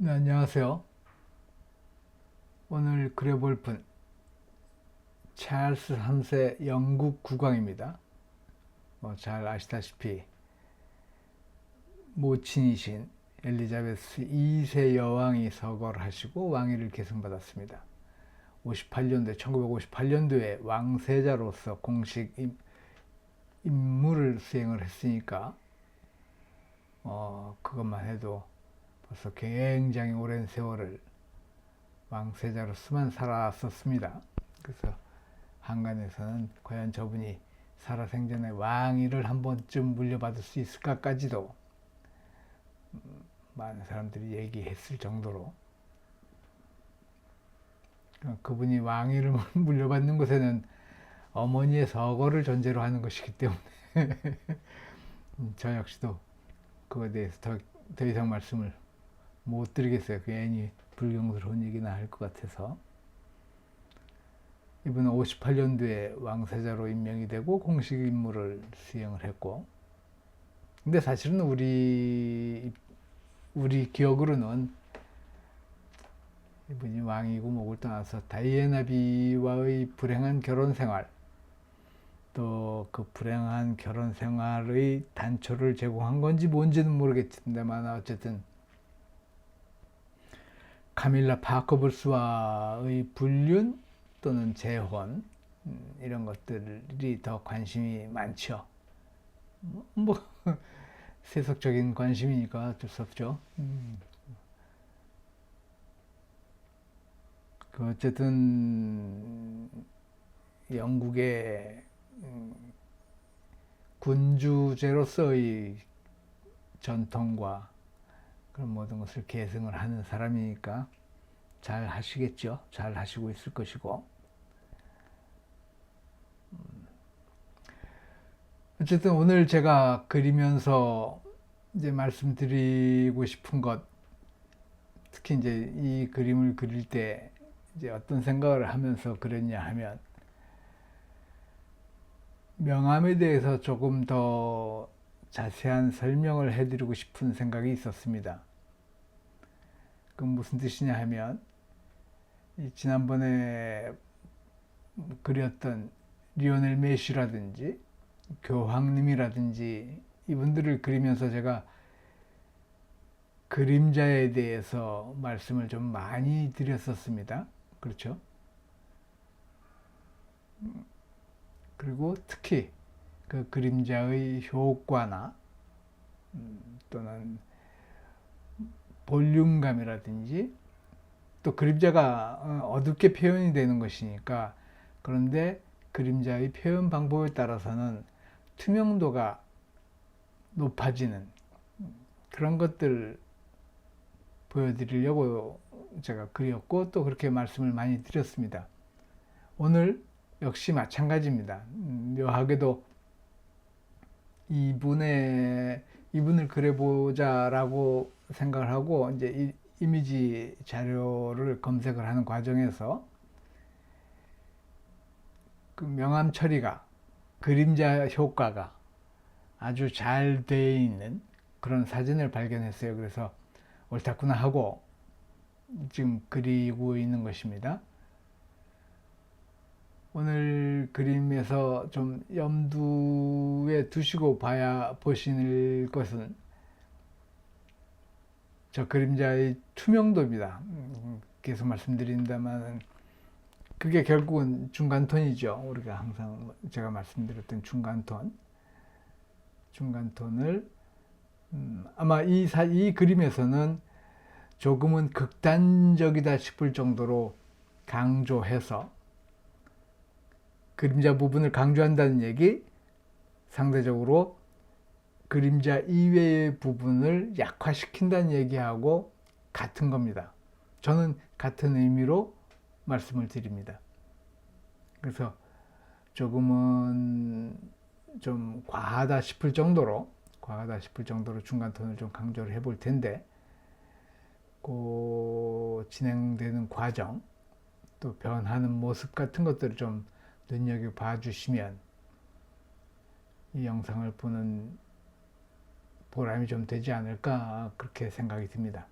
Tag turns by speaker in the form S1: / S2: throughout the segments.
S1: 네, 안녕하세요. 오늘 그려볼 분 찰스 3세 영국 국왕입니다. 잘 아시다시피 모친이신 엘리자베스 2세 여왕이 서거를 하시고 왕위를 계승받았습니다. 1958년도에 왕세자로서 공식 임무를 수행을 했으니까 그것만 해도 벌써 굉장히 오랜 세월을 왕세자로서만 살았었습니다. 그래서 한간에서는 과연 저분이 살아생전에 왕위를 한 번쯤 물려받을 수 있을까까지도 많은 사람들이 얘기했을 정도로 그분이 왕위를 물려받는 것에는 어머니의 서거를 전제로 하는 것이기 때문에 저 역시도 그거에 대해서 더 이상 말씀을 못 드리겠어요. 괜히 불경스러운 얘기나 할 것 같아서. 이분은 58년도에 왕세자로 임명이 되고 공식 임무를 수행을 했고, 근데 사실은 우리 기억으로는 이분이 왕이고 목을 떠나서 다이애나 비와의 불행한 결혼 생활, 또 그 불행한 결혼 생활의 단초를 제공한 건지 뭔지는 모르겠는데만 어쨌든 카밀라 파커블스와의 불륜 또는 재혼 이런 것들이 더 관심이 많죠. 뭐 세속적인 관심이니까 어쩔 수 없죠. 어쨌든 영국의 군주제로서의 전통과 그런 모든 것을 계승을 하는 사람이니까 잘 하시겠죠. 잘 하시고 있을 것이고. 어쨌든 오늘 제가 그리면서 이제 말씀드리고 싶은 것, 특히 이제 이 그림을 그릴 때 이제 어떤 생각을 하면서 그렸냐 하면, 명암에 대해서 조금 더 자세한 설명을 해드리고 싶은 생각이 있었습니다. 그건 무슨 뜻이냐 하면, 지난번에 그렸던 리오넬 메시라든지 교황님이라든지 이분들을 그리면서 제가 그림자에 대해서 말씀을 좀 많이 드렸었습니다. 그렇죠? 그리고 특히 그 그림자의 효과나 또는 볼륨감이라든지, 또 그림자가 어둡게 표현이 되는 것이니까, 그런데 그림자의 표현 방법에 따라서는 투명도가 높아지는 그런 것들 보여드리려고 제가 그렸고, 또 그렇게 말씀을 많이 드렸습니다. 오늘 역시 마찬가지입니다. 묘하게도 이분을 그려보자라고 생각을 하고 이제 이미지 자료를 검색을 하는 과정에서 그 명암 처리가, 그림자 효과가 아주 잘 되어 있는 그런 사진을 발견했어요. 그래서 옳다구나 하고 지금 그리고 있는 것입니다. 오늘 그림에서 좀 염두에 두시고 보실 것은 저 그림자의 투명도입니다. 계속 말씀드린다만 그게 결국은 중간톤이죠. 우리가 항상 제가 말씀드렸던 중간톤을 아마 이 그림에서는 조금은 극단적이다 싶을 정도로 강조해서, 그림자 부분을 강조한다는 얘기, 상대적으로 그림자 이외의 부분을 약화시킨다는 얘기하고 같은 겁니다. 저는 같은 의미로 말씀을 드립니다. 그래서 조금은 좀 과하다 싶을 정도로 중간톤을 좀 강조를 해볼 텐데, 그 진행되는 과정, 또 변하는 모습 같은 것들을 좀 눈여겨봐 주시면 이 영상을 보는 보람이 좀 되지 않을까, 그렇게 생각이 듭니다.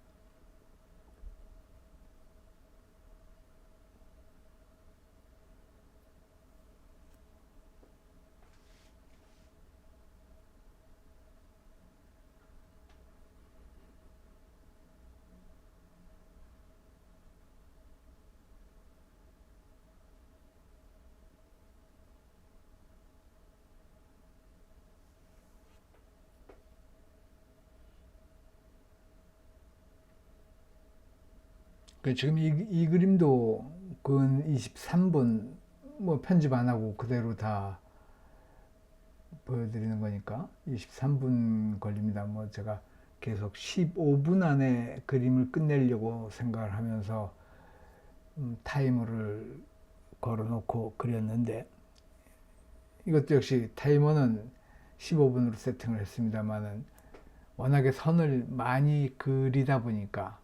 S1: 지금 이 그림도 근 23분 뭐 편집 안 하고 그대로 다 보여드리는 거니까 23분 걸립니다. 뭐 제가 계속 15분 안에 그림을 끝내려고 생각을 하면서 타이머를 걸어놓고 그렸는데, 이것도 역시 타이머는 15분으로 세팅을 했습니다만은 워낙에 선을 많이 그리다 보니까,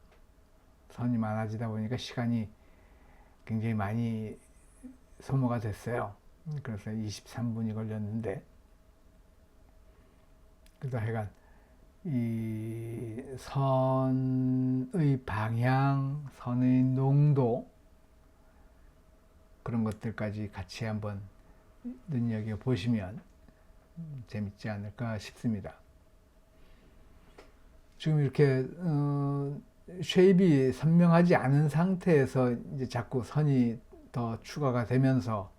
S1: 선이 많아지다 보니까 시간이 굉장히 많이 소모가 됐어요. 그래서 23분이 걸렸는데, 그래서 하여간 이 선의 방향, 선의 농도, 그런 것들까지 같이 한번 눈여겨보시면 재밌지 않을까 싶습니다. 지금 이렇게 쉐입이 선명하지 않은 상태에서 이제 자꾸 선이 더 추가가 되면서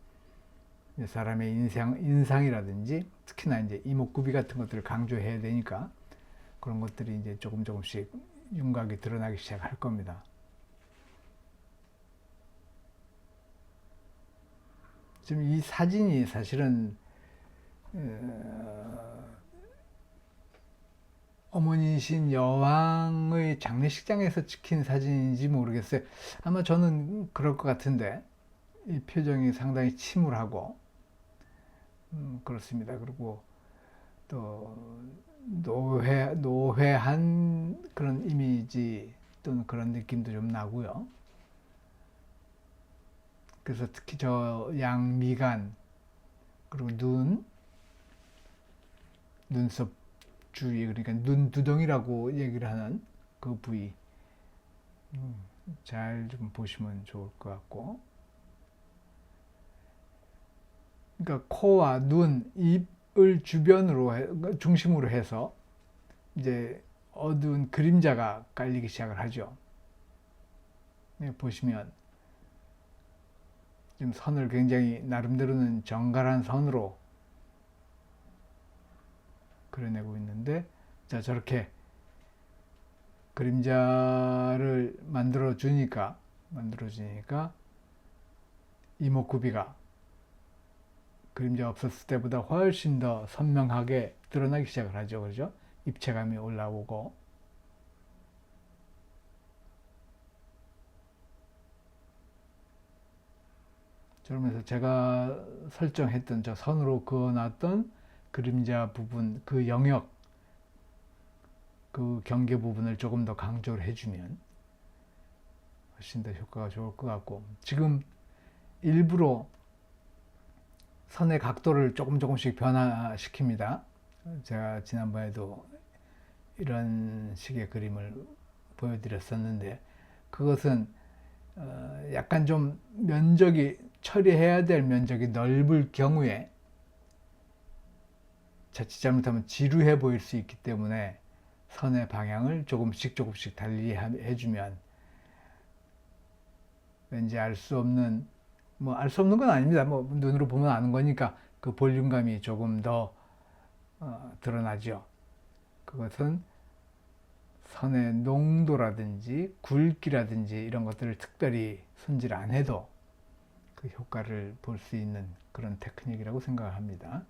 S1: 사람의 인상이라든지 특히나 이제 이목구비 같은 것들을 강조해야 되니까 그런 것들이 이제 조금씩 윤곽이 드러나기 시작할 겁니다. 지금 이 사진이 사실은 어머니신 여왕의 장례식장에서 찍힌 사진인지 모르겠어요. 아마 저는 그럴 것 같은데, 이 표정이 상당히 침울하고 그렇습니다. 그리고 또 노회한 그런 이미지 또는 그런 느낌도 좀 나고요. 그래서 특히 저 양미간, 그리고 눈썹 주위, 그러니까 눈두덩이라고 얘기를 하는 그 부위 잘 좀 보시면 좋을 것 같고, 그러니까 코와 눈, 입을 중심으로 해서 이제 어두운 그림자가 깔리기 시작을 하죠. 네, 보시면 지금 선을 굉장히 나름대로는 정갈한 선으로 그려내고 있는데, 자, 저렇게 그림자를 만들어 주니까 이목구비가 그림자 없었을 때보다 훨씬 더 선명하게 드러나기 시작을 하죠. 그죠? 입체감이 올라오고. 그러면서 제가 설정했던 저 선으로 그어놨던 그림자 부분, 그 영역, 그 경계 부분을 조금 더 강조를 해주면 훨씬 더 효과가 좋을 것 같고, 지금 일부러 선의 각도를 조금씩 변화시킵니다. 제가 지난번에도 이런 식의 그림을 보여드렸었는데, 그것은 약간 좀 처리해야 될 면적이 넓을 경우에 자칫 잘못하면 지루해 보일 수 있기 때문에 선의 방향을 조금씩 달리 해주면 왠지 알 수 없는 건 아닙니다. 뭐 눈으로 보면 아는 거니까 그 볼륨감이 조금 더 드러나죠. 그것은 선의 농도라든지 굵기라든지 이런 것들을 특별히 손질 안 해도 그 효과를 볼 수 있는 그런 테크닉이라고 생각을 합니다.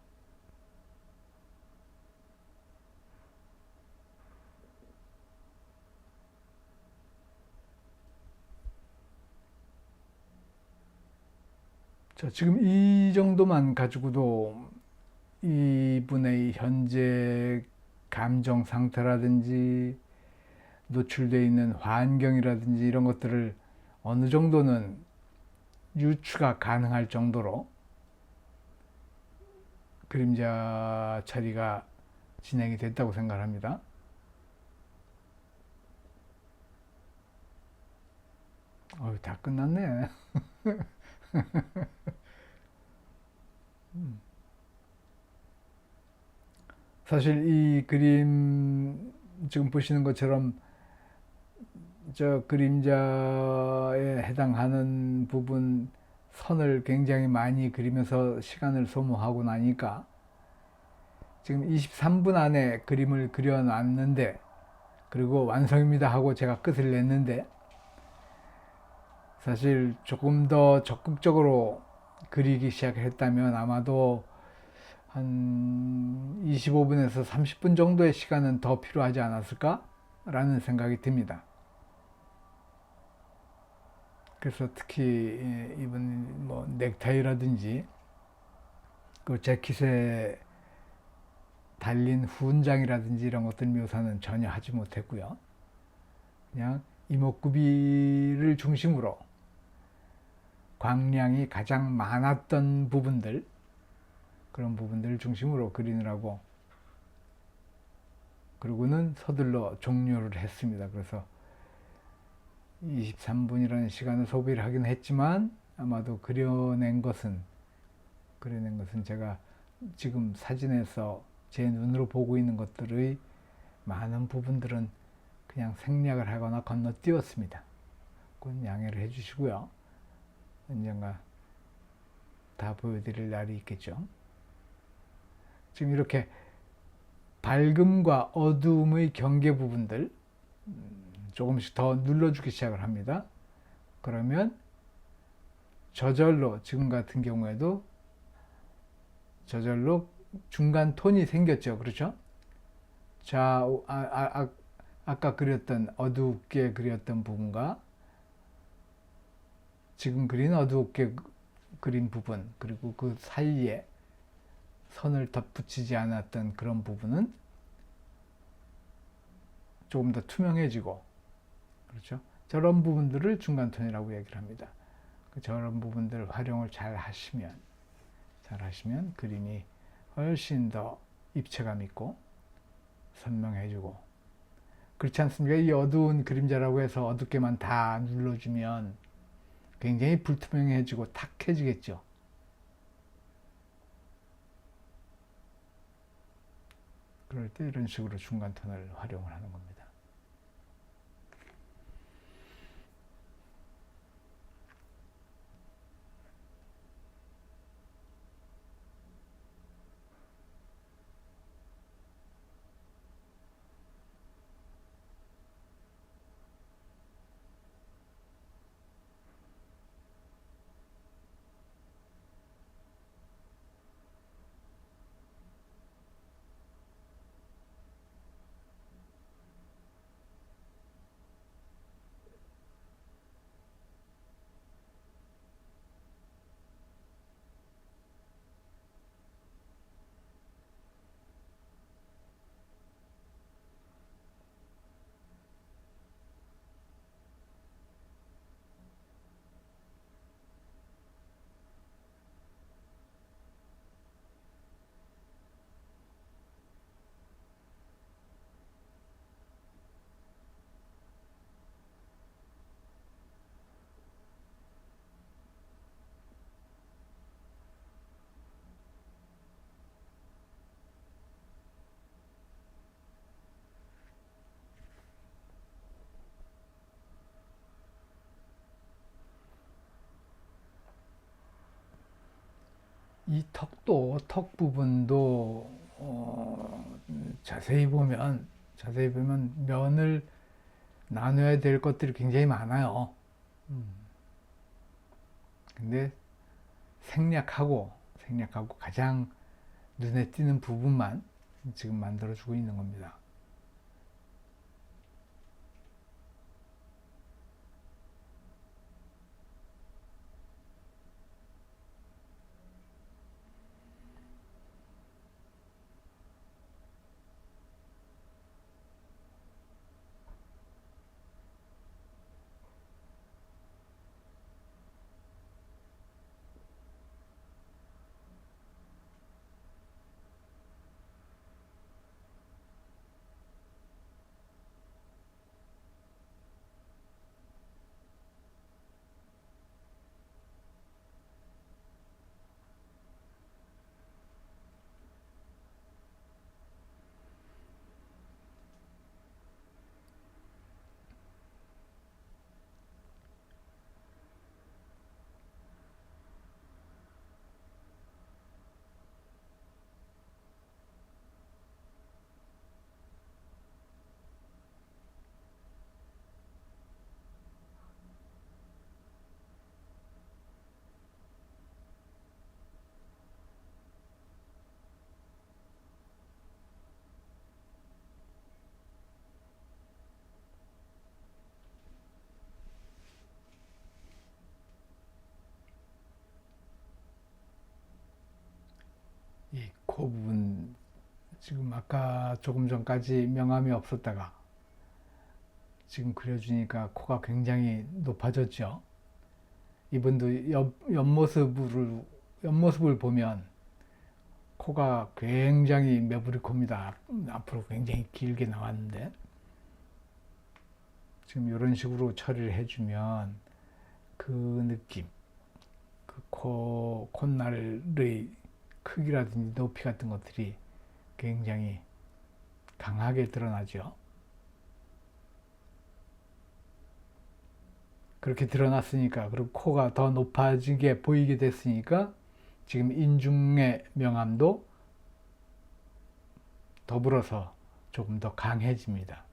S1: 자, 지금 이 정도만 가지고도 이분의 현재 감정 상태라든지 노출되어 있는 환경이라든지 이런 것들을 어느 정도는 유추가 가능할 정도로 그림자 처리가 진행이 됐다고 생각합니다. 다 끝났네. 사실 이 그림 지금 보시는 것처럼 저 그림자에 해당하는 부분 선을 굉장히 많이 그리면서 시간을 소모하고 나니까 지금 23분 안에 그림을 그려놨는데, 그리고 완성입니다 하고 제가 끝을 냈는데, 사실 조금 더 적극적으로 그리기 시작했다면 아마도 한 25분에서 30분 정도의 시간은 더 필요하지 않았을까? 라는 생각이 듭니다. 그래서 특히 이번 뭐 넥타이라든지 그 재킷에 달린 훈장이라든지 이런 것들 묘사는 전혀 하지 못했고요. 그냥 이목구비를 중심으로 광량이 가장 많았던 부분들, 그런 부분들을 중심으로 그리느라고, 그리고는 서둘러 종료를 했습니다. 그래서 23분이라는 시간을 소비를 하긴 했지만 아마도 그려낸 것은 제가 지금 사진에서 제 눈으로 보고 있는 것들의 많은 부분들은 그냥 생략을 하거나 건너뛰었습니다. 그건 양해를 해주시고요. 언젠가 다 보여드릴 날이 있겠죠. 지금 이렇게 밝음과 어두움의 경계 부분들 조금씩 더 눌러주기 시작을 합니다. 그러면 저절로, 지금 같은 경우에도 저절로 중간 톤이 생겼죠. 그렇죠? 자, 아까 그렸던 어둡게 그렸던 부분과 지금 그린 어둡게 그린 부분, 그리고 그 사이에 선을 덧붙이지 않았던 그런 부분은 조금 더 투명해지고, 그렇죠? 저런 부분들을 중간톤이라고 얘기를 합니다. 저런 부분들 활용을 잘 하시면 그림이 훨씬 더 입체감 있고 선명해지고, 그렇지 않습니까? 이 어두운 그림자라고 해서 어둡게만 다 눌러주면 굉장히 불투명해지고 탁해지겠죠. 그럴 때 이런 식으로 중간톤을 활용을 하는 겁니다. 이 턱 부분도 자세히 보면 면을 나눠야 될 것들이 굉장히 많아요. 근데 생략하고 가장 눈에 띄는 부분만 지금 만들어주고 있는 겁니다. 코 부분 지금 아까 조금 전까지 명암이 없었다가 지금 그려주니까 코가 굉장히 높아졌죠. 이분도 옆모습을 보면 코가 굉장히 매부리 코입니다. 앞으로 굉장히 길게 나왔는데 지금 이런 식으로 처리를 해주면 그 느낌, 그 콧날의 크기라든지 높이 같은 것들이 굉장히 강하게 드러나죠. 그렇게 드러났으니까, 그리고 코가 더 높아지게 보이게 됐으니까 지금 인중의 명암도 더불어서 조금 더 강해집니다.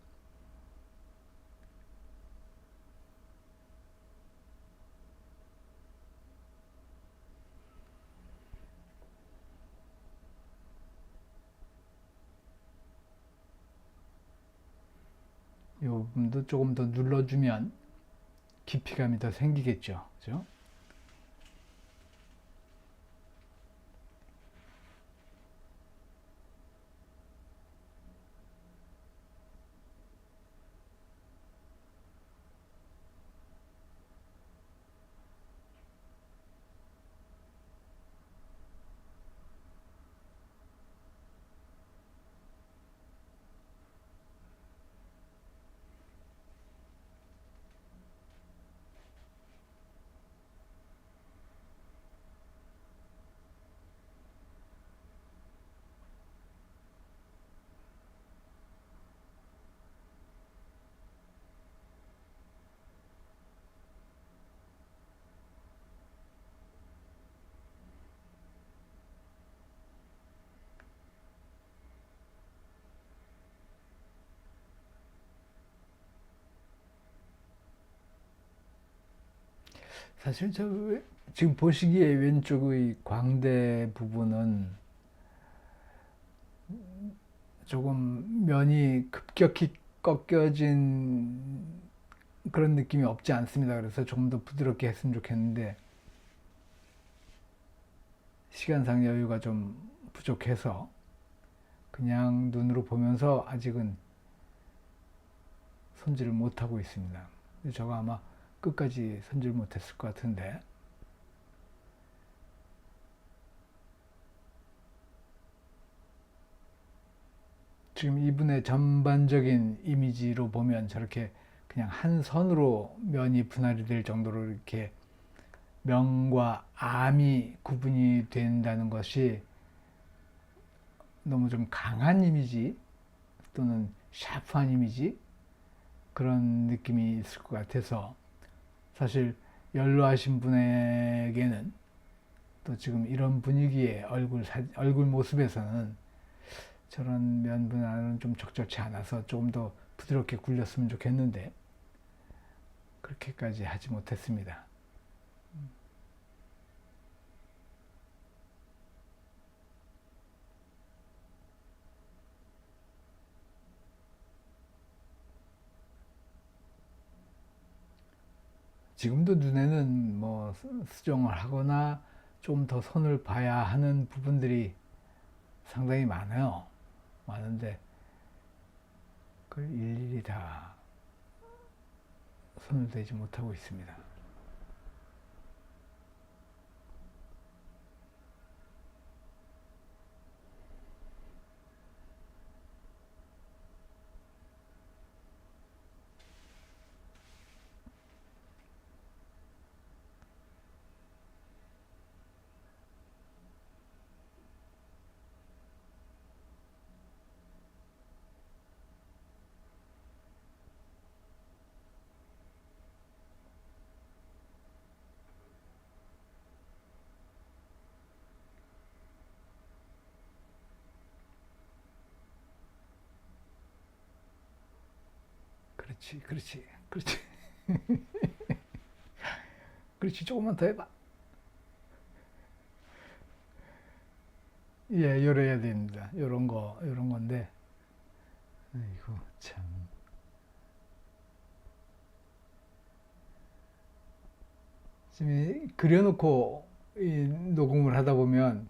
S1: 이 부분도 조금 더 눌러주면 깊이감이 더 생기겠죠. 그죠? 사실 지금 보시기에 왼쪽의 광대 부분은 조금 면이 급격히 꺾여진 그런 느낌이 없지 않습니다. 그래서 조금 더 부드럽게 했으면 좋겠는데 시간상 여유가 좀 부족해서 그냥 눈으로 보면서 아직은 손질을 못하고 있습니다. 저거 아마 끝까지 손질 못했을 것 같은데 지금 이분의 전반적인 이미지로 보면 저렇게 그냥 한 선으로 면이 분할이 될 정도로 이렇게 명과 암이 구분이 된다는 것이 너무 좀 강한 이미지 또는 샤프한 이미지 그런 느낌이 있을 것 같아서 사실 연로하신 분에게는 또 지금 이런 분위기의 얼굴 모습에서는 저런 면 분할은 좀 적절치 않아서 조금 더 부드럽게 굴렸으면 좋겠는데 그렇게까지 하지 못했습니다. 지금도 눈에는 뭐 수정을 하거나 좀 더 손을 봐야 하는 부분들이 상당히 많아요. 많은데 그걸 일일이 다 손을 대지 못하고 있습니다. 그렇지, 그렇지, 그렇지, 그렇지. 조금만 더 해봐. 예, 요래야 됩니다. 요런 건데. 아이고, 참. 지금 그려놓고 이 녹음을 하다 보면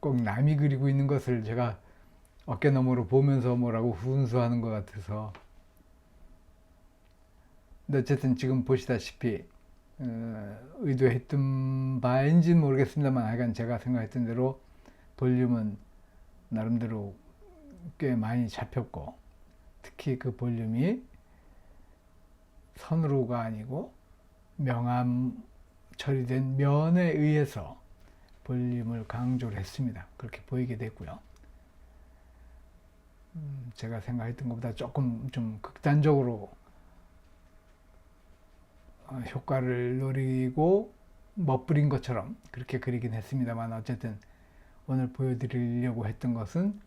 S1: 꼭 남이 그리고 있는 것을 제가 어깨너머로 보면서 뭐라고 훈수하는 것 같아서. 근데 어쨌든 지금 보시다시피 의도했던 바인지는 모르겠습니다만 하여간 제가 생각했던 대로 볼륨은 나름대로 꽤 많이 잡혔고, 특히 그 볼륨이 선으로가 아니고 명암 처리된 면에 의해서 볼륨을 강조를 했습니다. 그렇게 보이게 됐고요. 제가 생각했던 것보다 조금 좀 극단적으로 효과를 노리고 멋부린 것처럼 그렇게 그리긴 했습니다만, 어쨌든 오늘 보여드리려고 했던 것은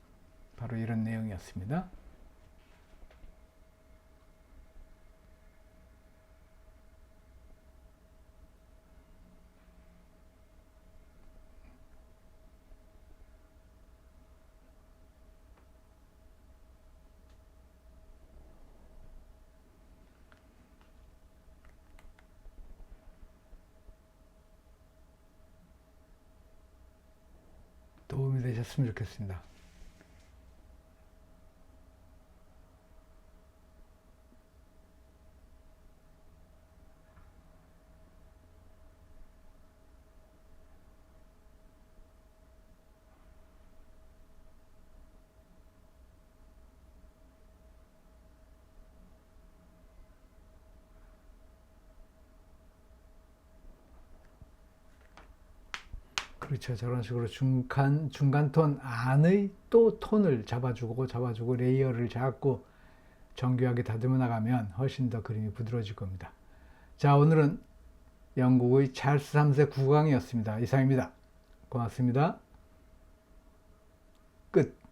S1: 바로 이런 내용이었습니다. 도움이 되셨으면 좋겠습니다. 그렇죠. 저런 식으로 중간 톤 안의 또 톤을 잡아주고 레이어를 잡고 정교하게 다듬어 나가면 훨씬 더 그림이 부드러워질 겁니다. 자, 오늘은 영국의 찰스 3세 국왕이었습니다. 이상입니다. 고맙습니다. 끝.